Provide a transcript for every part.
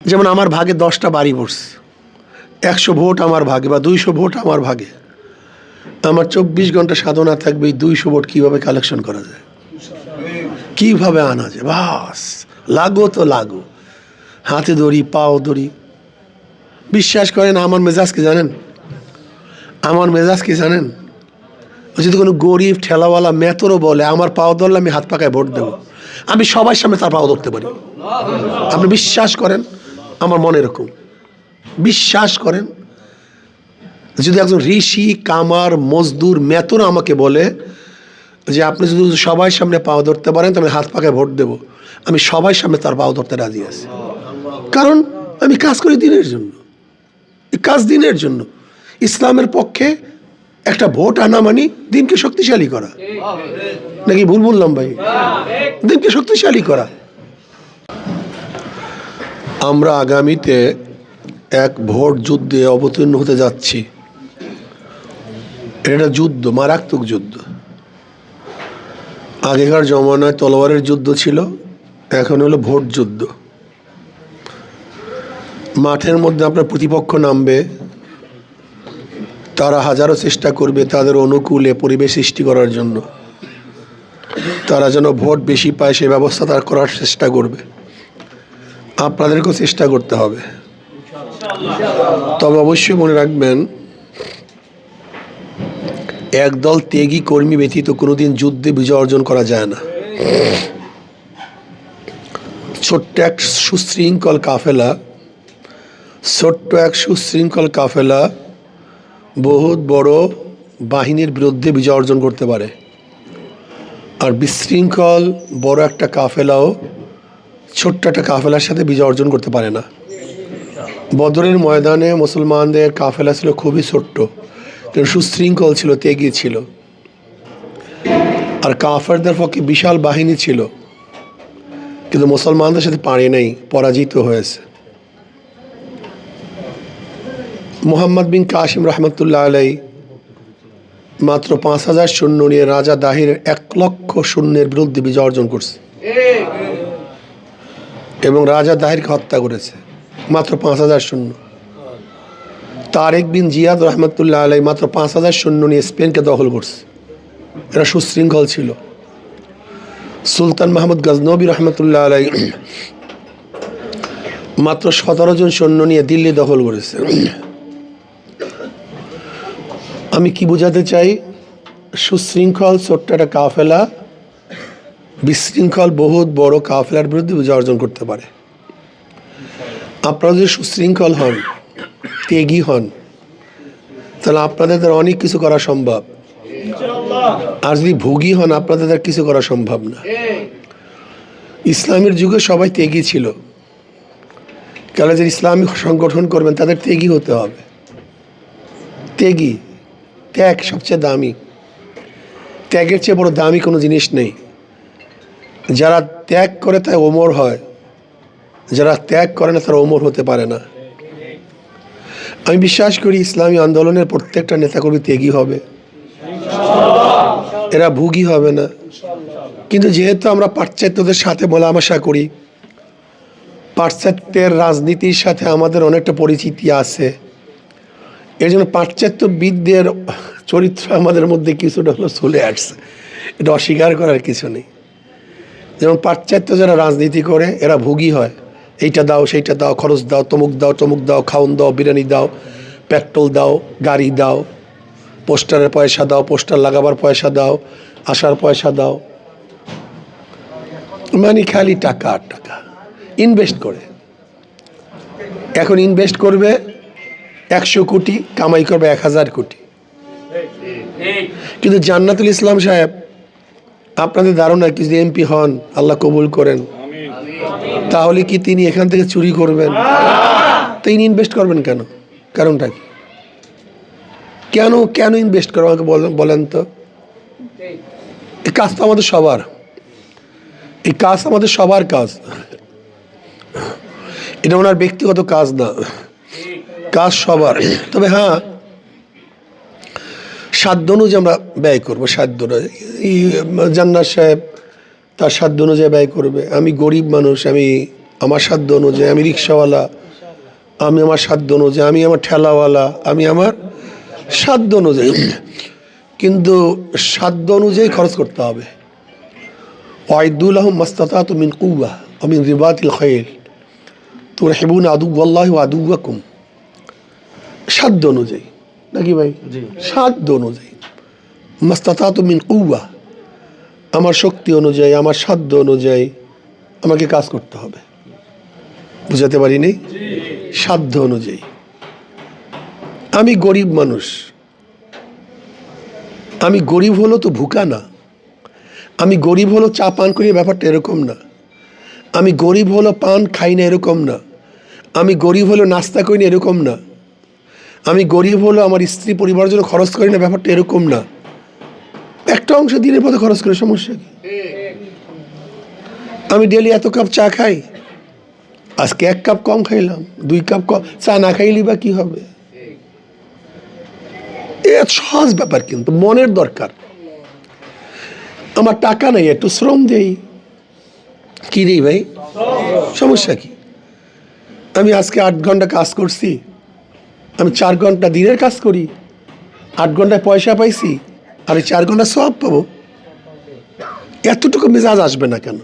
যেমন আমার ভাগে 10টা বাড়ি পড়ছে, 100 ভোট আমার ভাগে বা 200 ভোট আমার ভাগে, আমার 24 ঘন্টা সাধনা থাকবে এই 200 ভোট কীভাবে কালেকশন করা যায়, কীভাবে আনা যায়। বাস লাগো তো লাগো, হাতে ধরি পাও ধরি। বিশ্বাস করেন আমার মেজাজ কি জানেন? আমার মেজাজ কি জানেন? যদি কোনো গরিব ঠেলাওয়ালা মেতরও বলে আমার পাও ধরলে আমি হাত পাকায় ভোট দেবো, আমি সবার সামনে তার পাও ধরতে পারি। আপনি বিশ্বাস করেন আমার মনে এরকম, বিশ্বাস করেন। যদি একজন ঋষি কামার মজদুর মেতর আমাকে বলে যে আপনি যদি সবাই সামনে পাও ধরতে পারেন তো আমি হাত পাকায় ভোট দেবো, আমি সবাই সামনে তার পাও ধরতে রাজি আছি। কারণ আমি কাজ করি দিনের জন্য, কাজ দিনের জন্য। ইসলামের পক্ষে একটা ভোট আনা মানে দিনকে শক্তিশালী করা, নাকি ভুল বললাম ভাই? দিনকে শক্তিশালী করা। আমরা আগামীতে এক ভোট যুদ্ধে অবতীর্ণ হতে যাচ্ছি। এটা যুদ্ধ, মারাত্মক যুদ্ধ। আগেকার জমানায় তলোয়ারের যুদ্ধ ছিল, এখন হলো ভোট যুদ্ধ। মাঠের মধ্যে আপনার প্রতিপক্ষ নামবে, তারা হাজারো চেষ্টা করবে তাদের অনুকূলে পরিবেশ সৃষ্টি করার জন্য, তারা যেন ভোট বেশি পায় সে ব্যবস্থা তারা করার চেষ্টা করবে। আপনাদেরকেও চেষ্টা করতে হবে। তবে অবশ্যই মনে রাখবেন, একদল ত্যাগী কর্মী ব্যতীত কোনোদিন যুদ্ধে বিজয় অর্জন করা যায় না। ছোট্ট এক সুশৃঙ্খল কাফেলা বহুত বড় বাহিনীর বিরুদ্ধে বিজয় অর্জন করতে পারে, আর বিশৃঙ্খল বড় একটা কাফেলাও ছোট্ট একটা কাফেলার সাথে বিজয় অর্জন করতে পারে না। বদরের ময়দানে মুসলমানদের কাফেলা ছিল খুবই ছোট্ট, কিন্তু সুশৃঙ্খল ছিল, ত্যাগী ছিল। আর কাফেরদের পক্ষে বিশাল বাহিনী ছিল, কিন্তু মুসলমানদের সাথে পারে নাই, পরাজিত হয়েছে। মুহাম্মদ বিন কাসিম রহমতুল্লাহ আলাই মাত্র 5000 সৈন্য নিয়ে রাজা দাহিরের 1 লক্ষ সৈন্যের বিরুদ্ধে বিজয় অর্জন করছে এবং রাজা দাহিরকে হত্যা করেছে। মাত্র 5000 সৈন্য। তারেক বিন জিয়াদ রহমতুল্লাহ আলাই মাত্র 5000 সৈন্য নিয়ে স্পেনকে দখল করছে। এরা সুশৃঙ্খল ছিল। সুলতান মাহমুদ গজনবী রহমতুল্লাহ আলাই মাত্র 17 জন সৈন্য নিয়ে দিল্লি দখল করেছে। আমি কি বোঝাতে চাই? সুশৃঙ্খল ছোট্ট একটা কাফেলা বিশৃঙ্খল বহুত বড় কাফেলার বিরুদ্ধে বিজয় অর্জন করতে পারে। আপনারা যদি সুশৃঙ্খল হন, ত্যাগী হন, তাহলে আপনাদের দ্বারা অনেক কিছু করা সম্ভব। আর যদি ভোগী হন, আপনাদের দ্বারা কিছু করা সম্ভব না। ইসলামের যুগে সবাই ত্যাগী ছিল, কারণ যে ইসলামী সংগঠন করবেন তাদের ত্যাগী হতে হবে। ত্যাগী, ত্যাগ সবচেয়ে দামি। ত্যাগের চেয়ে বড় দামি কোনো জিনিস নেই। যারা ত্যাগ করে তাই ওমর হয়, যারা ত্যাগ করে না তারা ওমর হতে পারে না। আমি বিশ্বাস করি ইসলামী আন্দোলনের প্রত্যেকটা নেতাকর্মী ত্যাগী হবে, এরা ভোগী হবে না। কিন্তু যেহেতু আমরা পাশ্চাত্যদের সাথে মেলামেশা করি, পাশ্চাত্যের রাজনীতির সাথে আমাদের অনেকটা পরিচিতি আছে, এর জন্য পাশ্চাত্যবিদদের চরিত্র আমাদের মধ্যে কিছুটা হলো চলে আসছে। এটা অস্বীকার করার কিছু নেই। যেমন পাশ্চাত্য যারা রাজনীতি করে এরা ভোগী হয়, এইটা দাও সেইটা দাও, খরচ দাও, তমুক দাও তমুক দাও, খাউন দাও, বিরিয়ানি দাও, পেট্রোল দাও, গাড়ি দাও, পোস্টারের পয়সা দাও, পোস্টার লাগাবার পয়সা দাও, আসার পয়সা দাও, মানে খালি টাকা আর টাকা। ইনভেস্ট করে, এখন ইনভেস্ট করবে 100 কোটি, কামাই করবে 1000 কোটি। কিন্তু জান্নাতুল ইসলাম সাহেব, আপনাদের ধারণা কি যদি এমপি হন, আল্লাহ কবুল করেন, তাহলে কি তিনি এখান থেকে চুরি করবেন? তিনি ইনভেস্ট করবেন কেন? কারণটা কি? কেন ইনভেস্ট করবেন আমাকে বলেন তো? এই কাজ তো আমাদের সবার, এই কাজ আমাদের সবার কাজ। এটা ওনার ব্যক্তিগত কাজ না, কাজ সবার। তবে হ্যাঁ, সাধ্য অনুযায়ী আমরা ব্যয় করবো, সাধ্য অনুযায়ী। জান্নাত সাহেব তার সাধ্য অনুযায়ী ব্যয় করবে, আমি গরিব মানুষ, আমি আমার সাধ্য অনুযায়ী, আমি রিক্সাওয়ালা, আমি আমার সাধ্য অনুযায়ী, আমি আমার ঠেলাওয়ালা, আমি আমার সাধ্য অনুযায়ী, কিন্তু সাধ্য অনুযায়ী খরচ করতে হবে। ওয়াইদুল্লাহুম মাস্তাতাতু মিন কুওয়া ওয়া মিন রিবাতিল খাইল তুরহিবুনা আদুওয়াল্লাহি ওয়া আদুওয়াকুম। সাধ্য অনুযায়ী, নাকি ভাই? সাধ্য অনুযায়ী, মাস্তাতাতু মিন কুওয়া, আমার শক্তি অনুযায়ী, আমার সাধ্য অনুযায়ী আমাকে কাজ করতে হবে। বুঝাতে পারিনি? সাধ্য অনুযায়ী। আমি গরিব মানুষ, আমি গরিব হলো তো ভুকা না, আমি গরিব হলো চা পান করি, ব্যাপারটা এরকম না। আমি গরিব হলো পান খাই না, এরকম না। আমি গরিব হলো নাস্তা করি না, এরকম না। আমি গরিব হলো আমার স্ত্রী পরিবারের জন্য খরচ করি না, ব্যাপারটা এরকম না। একটা অংশ দিনের পথে খরচ করে, সমস্যা কি? আমি ডেলি এত কাপ চা খাই, আজকে 1 কাপ কম খাইলাম, 2 কাপ কম চা না খাইলি বা কি হবে? এ সহজ ব্যাপার, কিন্তু মনের দরকার। আমার টাকা নাই, একটু শ্রম দেই, কি রে ভাই, সমস্যা কি? আমি আজকে 8 ঘন্টা কাজ করছি, আমি 4 ঘন্টা দিনের কাজ করি, 8 ঘন্টায় পয়সা পাইছি, আর 4 ঘন্টা সওয়াব পাবো। এতটুকু মেজাজ আসবে না কেন?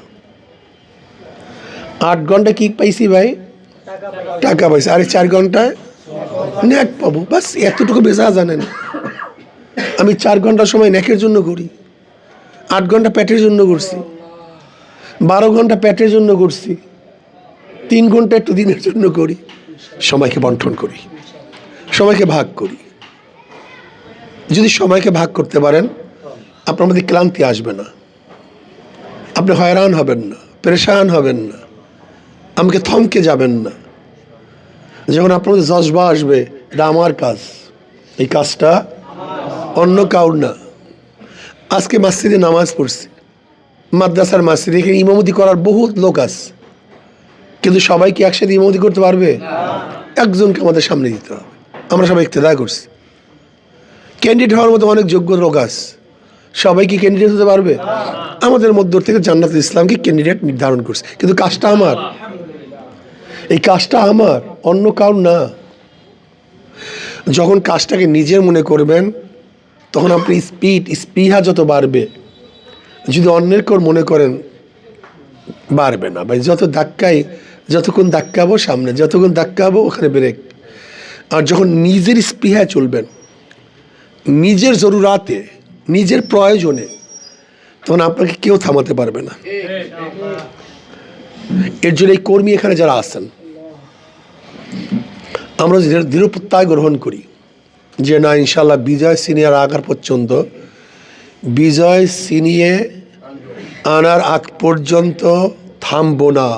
8 ঘন্টা কি পাইছি ভাই? টাকা পাইছি, আর 4 ঘন্টায় ন্যাক পাবো, বাস এতটুকু মেজাজ আনেন। আমি 4 ঘন্টা সময় ন্যাকের জন্য করি, 8 ঘন্টা পেটের জন্য করছি, 12 ঘন্টা পেটের জন্য করছি, 3 ঘন্টা একটু দিনের জন্য করি। সময়কে বন্টন করি, সময়কে ভাগ করি। যদি সময়কে ভাগ করতে পারেন, আপনার মধ্যে ক্লান্তি আসবে না, আপনি হয়রান হবেন না, পেরেশান হবেন না, আমাকে থমকে যাবেন না। যখন আপনার মধ্যে জজবা আসবে, এটা আমার কাজ, এই কাজটা অন্য কাউর না। আজকে মসজিদে নামাজ পড়ছি, মাদ্রাসার মসজিদে, এখানে ইমামতি করার বহুত লোক আছে, কিন্তু সবাই কি একসাথে ইমামতি করতে পারবে? একজনকে আমাদের সামনে দিতে হবে। আমরা সবাই ইক্তেদা করছি। ক্যান্ডিডেট হওয়ার মতো অনেক যোগ্য লোক আছে, সবাই কি ক্যান্ডিডেট হতে পারবে? আমাদের মধ্য থেকে জান্নাতুল ইসলামকে ক্যান্ডিডেট নির্ধারণ করছে, কিন্তু কাজটা আমার, এই কাজটা আমার, অন্য কারণ না। যখন কাজটাকে নিজের মনে করবেন, তখন আপনি স্পৃহা যত বাড়বে। যদি অন্যের কর মনে করেন, বাড়বে না ভাই। যতক্ষণ ধাক্কাবো সামনে, যতক্ষণ ধাক্কাবো ওখানে ব্রেক। আর যখন নিজের স্পৃহায় চলবেন, নিজের জরুরাতে, নিজের প্রয়োজনে, তখন আপনাকে কেউ থামাতে পারবে না। এর জন্য এই কর্মী এখানে যারা আছেন, আমরা দৃঢ় প্রত্যয় গ্রহণ করি যে না, ইনশাল্লাহ বিজয় সিনিয়র আগার পর্যন্ত, বিজয় সিনিয়ে আনার আগ পর্যন্ত থামবো না,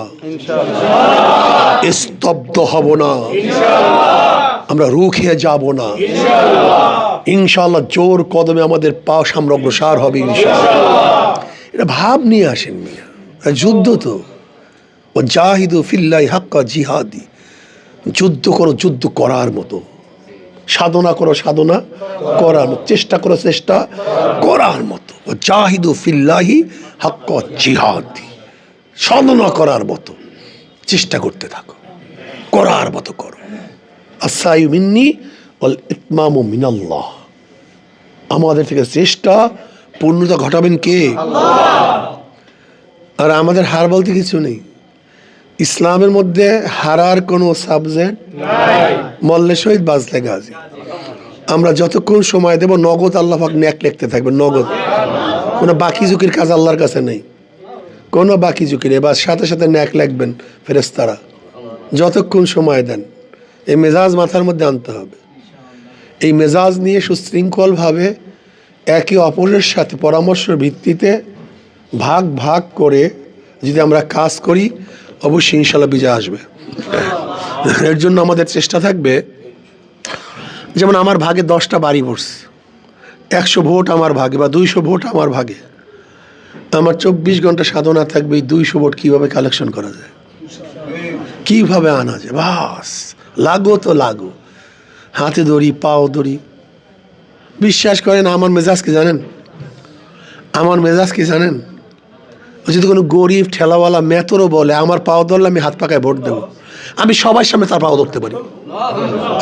স্তব্ধ হব না, আমরা রুখে যাব না। ইনশাল্লাহ জোর কদমে আমাদের পা সামনে অগ্রসর হবে ইনশাল্লাহ। এটা ভাব নিয়ে আসেন মিয়া, যুদ্ধ তো। ও জাহিদু ফিল্লাহি হাক্কা জিহাদি, যুদ্ধ করো যুদ্ধ করার মতো, সাধনা করো সাধনা করার মতো, চেষ্টা করো চেষ্টা করার মতো। ও জাহিদু ফিল্লাহি হাক্কা জিহাদি, সাধনা করার মতো চেষ্টা করতে থাকো, করার মতো করো। আসায়ু মিন্নি ওয়াল ইতমামু মিনাল্লাহ, আমাদের থেকে চেষ্টা পূর্ণতা ঘটাবেন কে? আর আমাদের হার বলতে কিছু নেই। ইসলামের মধ্যে হারার কোনো সাবজেক্ট নাই, মল্লে শহীদ বাজলে গাজী। আমরা যতক্ষণ সময় দেব, নগদ আল্লাহ পাক নেক লিখতে থাকবে, নগদ। কোনো বাকি ঝুঁকির কাজ আল্লাহর কাছে নেই, কোনো বাকি ঝুঁকি নেই, বাস সাথে সাথে নেক লিখবেন ফেরেশতারা। যতক্ষণ সময় দেন, এই মেজাজ মাথার মধ্যে আনতে হবে। এই মেজাজ নিয়ে সুশৃঙ্খলভাবে একে অপরের সাথে পরামর্শের ভিত্তিতে ভাগ ভাগ করে যদি আমরা কাজ করি, অবশ্যই ইনশাল্লাহ বিজয় আসবে। এর জন্য আমাদের চেষ্টা থাকবে, যেমন আমার ভাগে 10টা বাড়ি পড়ছে, 100 ভোট আমার ভাগে বা 200 ভোট আমার ভাগে, আমার 24 ঘন্টা সাধনা থাকবে এই 200 ভোট কীভাবে কালেকশন করা যায়, কীভাবে আনা যায়। বাস লাগো তো লাগো, হাতে ধরি পাও ধরি। বিশ্বাস করেন আমার মেজাজ কি জানেন? আমার মেজাজ কি জানেন? যদি কোনো গরিব ঠেলাওয়ালা মেতরও বলে আমার পাও ধরলে আমি হাত পাকায় ভোট দেবো, আমি সবার সামনে তার পাও ধরতে পারি।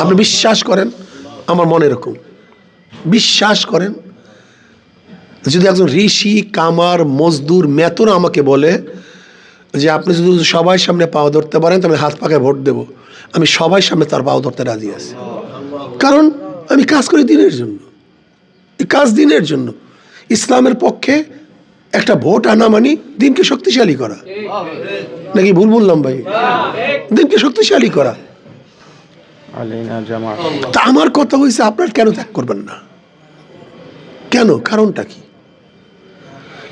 আপনি বিশ্বাস করেন, আমার মনে এরকম, বিশ্বাস করেন, যদি একজন ঋষি, কামার, মজদুর, মেতর আমাকে বলে যে আপনি যদি সবাই সামনে পাও ধরতে পারেন তাহলে হাত পাখায় ভোট দেব, আমি সবাই সামনে তার পাও ধরতে রাজি আছি। কারণ আমি কাজ করি দিনের জন্য, এই কাজ দিনের জন্য। ইসলামের পক্ষে একটা ভোট আনা মানে দিনকে শক্তিশালী করা, নাকি ভুল বললাম ভাই? দিনকে শক্তিশালী করা। তা আমার কথা হয়েছে আপনার কেন ত্যাগ করবেন না? কেন? কারণটা কি?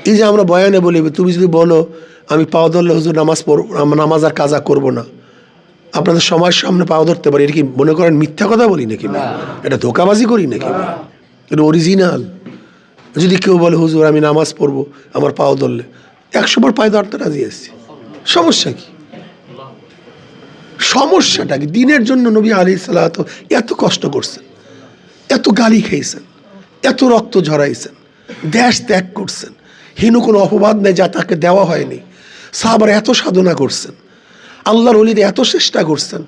এই যে আমরা বয়ানে বলি, তুমি যদি বলো আমি পাও ধরলে হুজুর নামাজ পড়ব, নামাজ আর কাজা করবো না, আপনাদের সমাজ সামনে পাও ধরতে পারি, এটা কি মনে করেন মিথ্যা কথা বলি নাকি? না, এটা ধোকাবাজি করি নাকি? এটা অরিজিনাল। যদি কেউ বলে হুজুর আমি নামাজ পড়বো আমার পাও ধরলে, 100 বার পায়ে ধরতে রাজি আসছি, সমস্যা কি? সমস্যাটা কি? দিনের জন্য নবী আলাইহিস সালাতু এত কষ্ট করছেন, এত গালি খেয়েছেন, এত রক্ত ঝরাইছেন, দেশ ত্যাগ করছেন, হীন কোনো অপবাদ নেই যা তাকে দেওয়া হয়নি। সাহাবারা এত সাধনা করছেন, আল্লাহর ওলিরা এত চেষ্টা করছেন,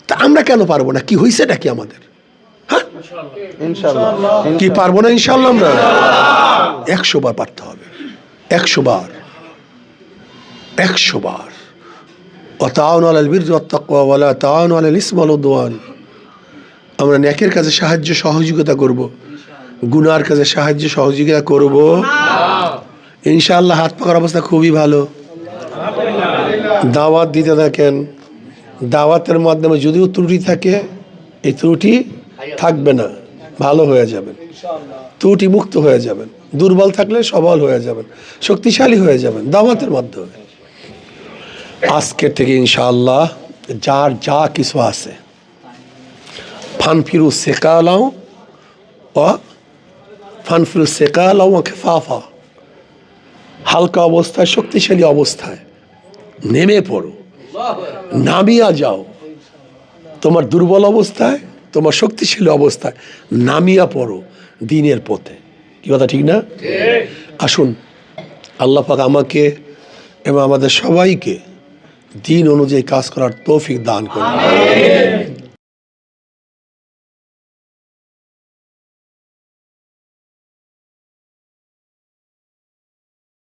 তা আমরা কেন পারবো না? কি হয়েছেটা কি আমাদের? হ্যাঁ, কি পারবো না? ইনশাআল্লাহ আমরা 100 বার পারতে হবে, 100 বার, 100 বার। ওয়াতাআওয়ানু আলাল বিররি ওয়াত তাকওয়া ওয়া লা তাআওয়ানু আলাল ইসমি ওয়াল উদওয়ান। আমরা নেকের কাজে সাহায্য সহযোগিতা করব, গুনার কাজে সাহায্য সহযোগিতা করব ইনশাআল্লাহ। হাত পাকার অবস্থা খুবই ভালো। দাওয়াত দিতে থাকেন, দাওয়াতের মাধ্যমে যদিও ত্রুটি থাকে, এই ত্রুটি থাকবে না, ভালো হয়ে যাবেন, ত্রুটি মুক্ত হয়ে যাবেন। দুর্বল থাকলে সবল হয়ে যাবেন, শক্তিশালী হয়ে যাবেন দাওয়াতের মাধ্যমে। আজকে থেকে ইনশাআল্লাহ যার যা কিছু আছে, ফানফিরু সেকালাও ও ফানফিরু সেকালাও ও খেফাফা, হালকা অবস্থায় শক্তিশালী অবস্থায় নেমে পড়ো, নামিয়া যাও। তোমার দুর্বল অবস্থায়, তোমার শক্তিশালী অবস্থায় নামিয়া পড়ো দিনের পথে। কি কথা ঠিক না? আসুন আল্লাহ পাক আমাকে এবং আমাদের সবাইকে দিন অনুযায়ী কাজ করার তৌফিক দান করুন।